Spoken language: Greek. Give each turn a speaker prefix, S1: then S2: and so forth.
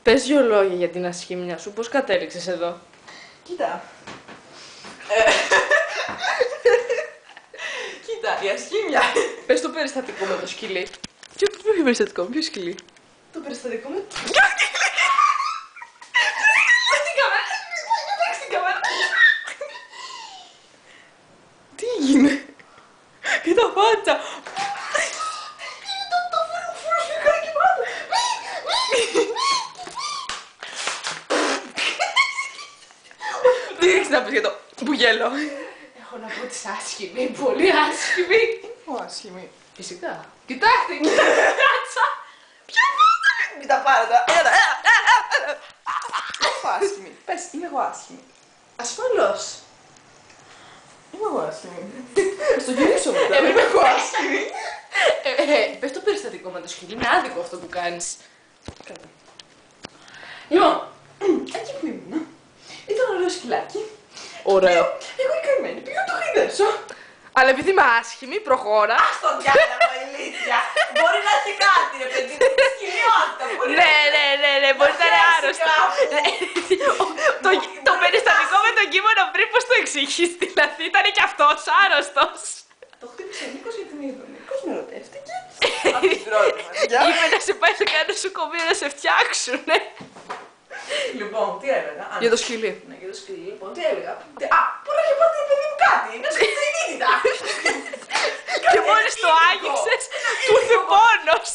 S1: Πες 2 λόγια για την ασχήμια σου, πώς κατέληξες εδώ?
S2: Κοίτα. Κοίτα, η ασχήμια.
S1: Πες το περιστατικό με το σκυλί. Ποιο περιστατικό, ποιο σκυλί?
S2: Το περιστατικό με...
S1: Τι έγινε? Και τα φάτσα. Τι έχεις να πεις για το μπουγέλο?
S2: Έχω να πω της άσχημη, πολύ άσχημη.
S1: Ω, άσχημη.
S2: Φυσικά. Κοιτάξτε, κάτσα.
S1: Ποια φάτσα?
S2: Μην τα πάρω τώρα. Έλα.
S1: Εγώ άσχημη. Πες, είμαι εγώ άσχημη.
S2: Ασφαλώς.
S1: Είμαι εγώ άσχημη. Στο γυρίσω μετά.
S2: Είμαι εγώ άσχημη.
S1: Πες το περιστατικό με το σκυλί, είναι άδικο αυτό που κάνεις.
S2: Κάτω. Λοιπόν, εκεί που ήμουν, ήταν ωραίο σκυλάκι.
S1: Ωραίο.
S2: Εγώ η καημένη πήγα να το χαϊδέψω.
S1: Αλλά επειδή είμαι άσχημη, προχώρα.
S2: Στο διάλογο, ηλίθεια. Μπορεί να έχει κάτι, ρε παιδί μου. Σκυλιότητα μπορεί να
S1: Ναι, μπορεί να είναι άρρωστο. Το περιστατικό με τον κείμενο πριν, πώς το εξηγείς, δηλαδή ήταν και αυτός άρρωστος.
S2: Το χτύπησε ο Νίκος γιατί με είδε ο Νίκος, με ερωτεύτηκε. Από την πρώτη μάτια.
S1: Είπε να σε πάει σε κανένα νοσοκομείο να σε φτιάξουνε.
S2: Λοιπόν, τι έλεγα.
S1: Για το σκυλί.
S2: Ναι, για το σκυλί, λοιπόν, τι έλεγα. Α, μπορεί να έχει πάθει παιδί μου κάτι. Να σου πει την
S1: Και μόλις το άγγιξες, του ήρθε πόνος.